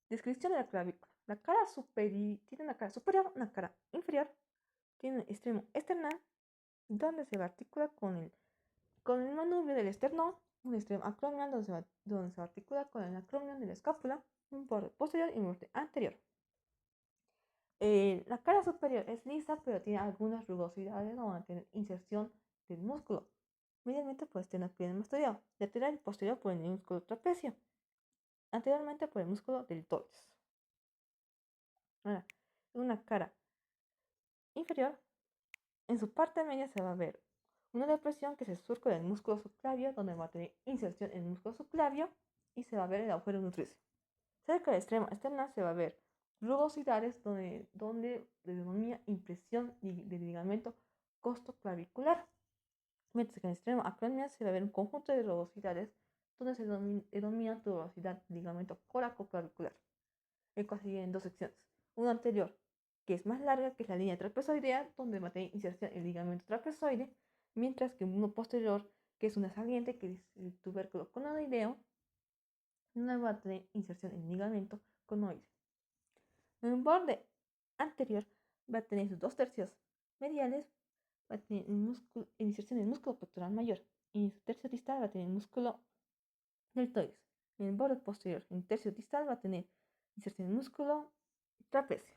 Descripción de la clavícula. La cara superior tiene una cara superior, una cara inferior, tiene un extremo esternal, donde se va a articular con el manubrio del esternón, un extremo acromial donde se va a articular con el acromion de la escápula, un borde posterior y un borde anterior. La cara superior es lisa, pero tiene algunas rugosidades donde va a tener inserción del músculo. Medialmente por esternal posterior, lateral y posterior por el músculo trapecio, anteriormente por el músculo deltoides. Ahora, en una cara inferior, en su parte media se va a ver una depresión que es el surco del músculo subclavio, donde va a tener inserción en el músculo subclavio y se va a ver el agujero nutricio. Cerca del extremo externo se va a ver rugosidades donde denomina impresión del ligamento costoclavicular. Mientras que en el extremo acromial se va a ver un conjunto de rugosidades donde se denomina tuberosidad del ligamento coracoclavicular, el cual se divide en dos secciones. Una anterior, que es más larga, que es la línea trapezoidea, donde va a tener inserción el ligamento trapezoide, mientras que uno posterior, que es una saliente, que es el tubérculo conoideo, no va a tener inserción en ligamento conoide. En el borde anterior va a tener sus 2/3 mediales, va a tener inserción en el músculo pectoral mayor, y en su tercio distal va a tener el músculo deltoides. En el borde posterior, en el tercio distal, va a tener inserción en el músculo trapecio.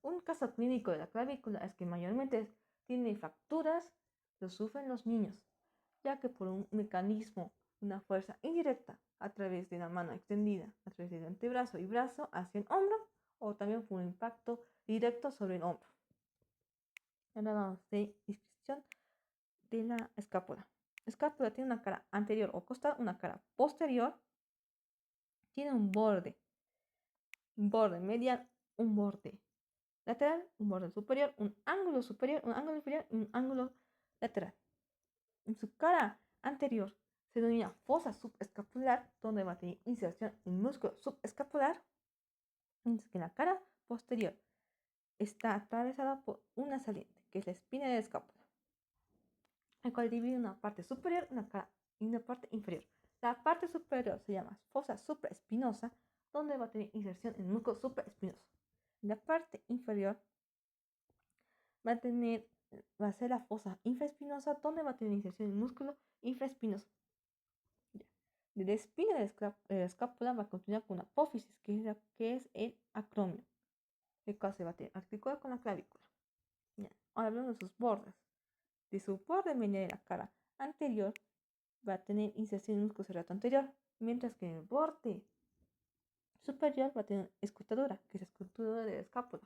Un caso clínico de la clavícula es que mayormente tiene fracturas, lo sufren los niños, ya que por un mecanismo, una fuerza indirecta a través de la mano extendida, a través del antebrazo y brazo hacia el hombro, o también por un impacto directo sobre el hombro. Ahora vamos de descripción de la escápula. La escápula tiene una cara anterior o costal, una cara posterior, tiene un borde medial, un borde lateral, un borde superior, un ángulo inferior y un ángulo lateral. En su cara anterior se denomina fosa subescapular, donde va a tener inserción en músculo subescapular, mientras que en la cara posterior está atravesada por una saliente, que es la espina de la escápula, el cual divide una parte superior y una parte inferior. La parte superior se llama fosa supraespinosa, donde va a tener inserción en el músculo supraespinoso. La parte inferior va a ser la fosa infraespinosa, donde va a tener inserción en el músculo infraespinoso. De la espina de la escápula va a continuar con la apófisis, que es el acromio, el cual se va a articular con la clavícula. Ya. Ahora hablamos de sus bordes. De su borde media de la cara anterior va a tener inserción en el músculo serrato anterior, mientras que en el borde superior va a tener escotadura, que es la escotadura de la escápula,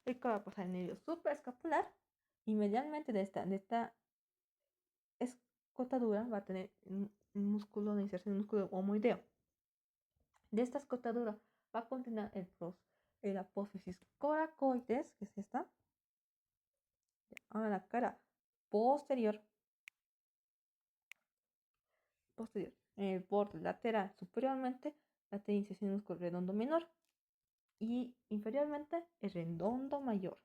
el cual va a pasar el nervio supraescapular y medialmente de esta escotadura va a tener un músculo de inserción, un músculo homoideo. De esta escotadura va a contener el apófisis coracoides, que es esta. Ahora la cara posterior, en el borde lateral superiormente va a tener inserción en el músculo redondo menor y inferiormente el redondo mayor.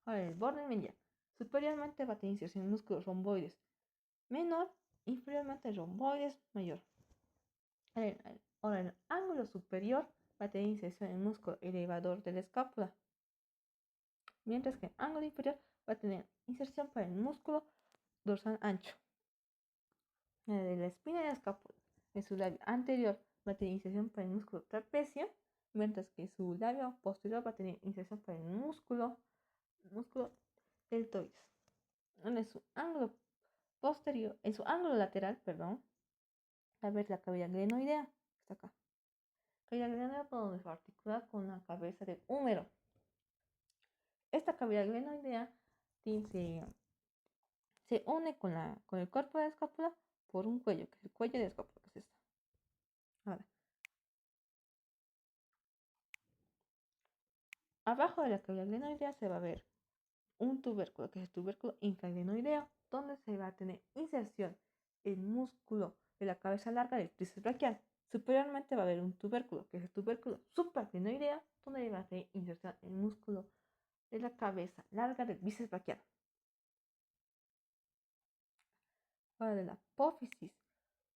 Ahora el borde medial superiormente va a tener inserción en músculos romboides menor, inferiormente romboides mayor. Ahora el ángulo superior va a tener inserción en el músculo elevador de la escápula, mientras que el ángulo inferior va a tener inserción para el músculo dorsal ancho. De la espina de la escápula, en su labio anterior va a tener inserción para el músculo trapecio, mientras que su labio posterior va a tener inserción para el músculo deltoides. En su ángulo posterior, en su ángulo lateral, perdón, va a ver la cavidad glenoidea, que está acá. Cavidad glenoidea por donde se articula con la cabeza del húmero. Esta cavidad glenoidea se une con el cuerpo de la escápula por un cuello, que es el cuello de la escápula, que es esta. Ahora, abajo de la cavidad glenoidea se va a ver un tubérculo, que es el tubérculo infraglenoideo, donde se va a tener inserción el músculo de la cabeza larga del tríceps braquial. Superiormente va a haber un tubérculo, que es el tubérculo supraglenoideo, donde va a tener inserción el músculo de la cabeza larga del bíceps braquial. Ahora de la apófisis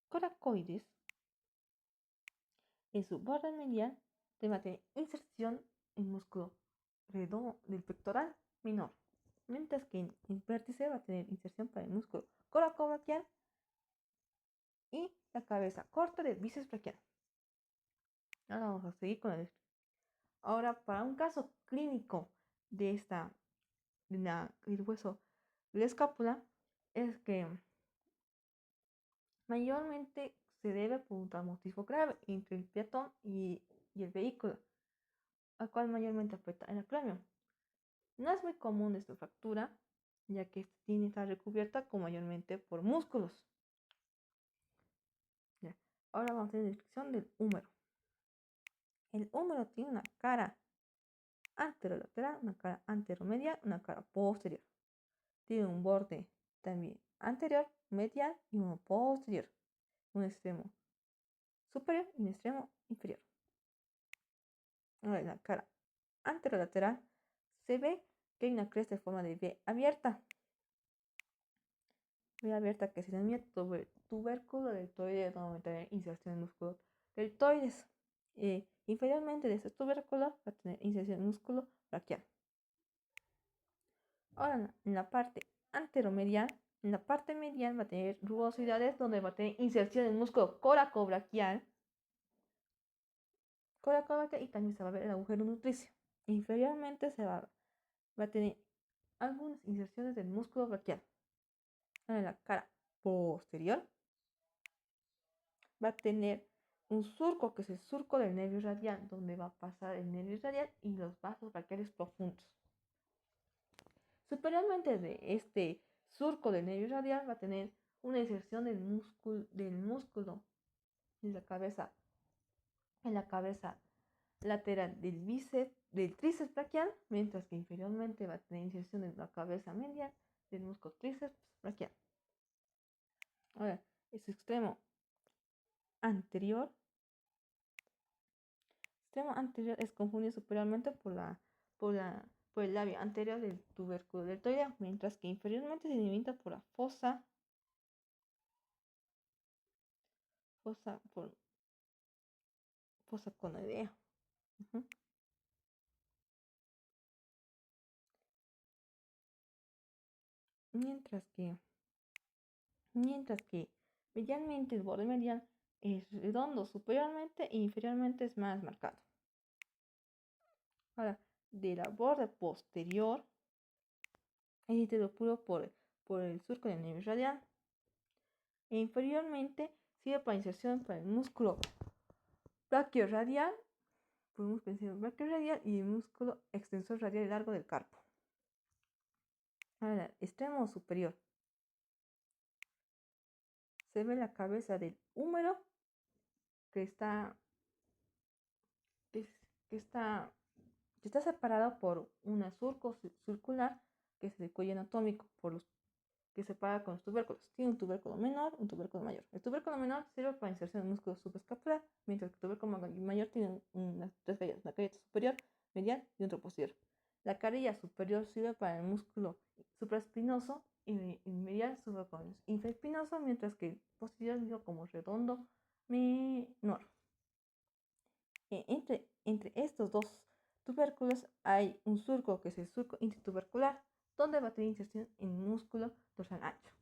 coracoides, en su borde medial va a tener inserción en músculo redondo del pectoral menor, mientras que en el vértice va a tener inserción para el músculo coracobraquial y la cabeza corta del bíceps braquial. Ahora vamos a seguir con la descripción. Ahora, para un caso clínico del hueso de la escápula, es que mayormente se debe por un traumatismo grave entre el peatón y el vehículo, al cual mayormente afecta el acráneo. No es muy común esta fractura, ya que tiene que estar recubierta mayormente por músculos. Ya. Ahora vamos a tener la descripción del húmero. El húmero tiene una cara anterolateral, una cara anteromedial, una cara posterior. Tiene un borde también anterior, medial y uno posterior. Un extremo superior y un extremo inferior. Ahora en la cara anterolateral se ve que hay una cresta de forma de V abierta. V abierta que se denomina tubérculo deltoide, donde tener inserción en músculo deltoides. Inferiormente de este tubérculo va a tener inserción en músculo braquial. Ahora en la parte anteromedial, en la parte medial va a tener rugosidades donde va a tener inserción en músculo coracobraquial. Y también se va a ver el agujero nutricio. Inferiormente va a tener algunas inserciones del músculo braquial. En la cara posterior va a tener un surco que es el surco del nervio radial, donde va a pasar el nervio radial y los vasos braquiales profundos. Superiormente de este surco del nervio radial va a tener una inserción del músculo en la cabeza lateral del tríceps braquial, mientras que inferiormente va a tener inserción en la cabeza medial del músculo tríceps braquial. Ahora, ese extremo anterior es confundido superiormente por el labio anterior del tubérculo deltoideo, mientras que inferiormente se delimita por la fosa conoidea. Mientras que medialmente el borde medial es redondo superiormente e inferiormente es más marcado. Ahora, de la borde posterior es líquido puro por el surco del nervio radial. E inferiormente sirve para inserción para el músculo brachioradial, y el músculo extensor radial largo del carpo. Ahora, extremo superior. Se ve la cabeza del húmero que está separado por un surco circular que es el cuello anatómico, que separa con los tubérculos. Tiene un tubérculo menor, un tubérculo mayor. El tubérculo menor sirve para inserción del músculo subescapular, mientras que el tubérculo mayor tiene unas tres carillas, una carilla superior, medial y otra posterior. La carilla superior sirve para el músculo supraespinoso y el medial sirve para el infraespinoso, mientras que el posterior sirve como redondo menor. Entre estos dos tubérculos hay un surco que es el surco intertubercular, donde va a tener inserción en músculo dorsal ancho.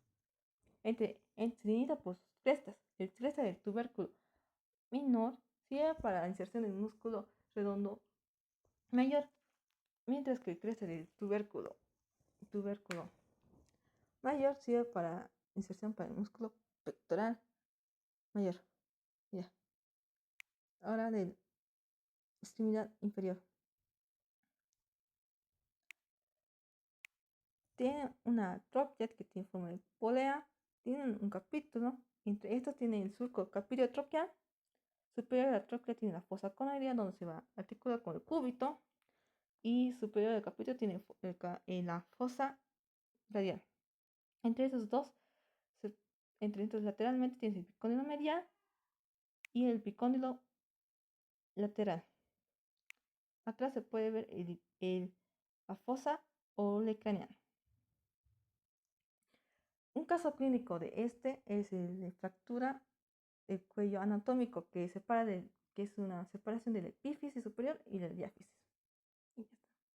Se limita por sus crestas. El cresta del tubérculo menor sirve para la inserción del músculo redondo mayor, mientras que el cresta del tubérculo mayor sirve para inserción para el músculo pectoral mayor. Ya. Ahora del extremidad inferior. Tiene una trópia que tiene forma de polea, tiene un capítulo, entre estos tiene el surco capiliotropial, superior de la trópia tiene la fosa conoidea donde se va a articular con el cúbito, y superior del capítulo tiene la fosa radial. Entre esos dos, entre estos lateralmente tienes el epicóndilo medial y el epicóndilo lateral. Atrás se puede ver la fosa olecraneal. Un caso clínico de este es el de fractura el cuello anatómico que separa que es una separación de la epífisis superior y del diáfisis.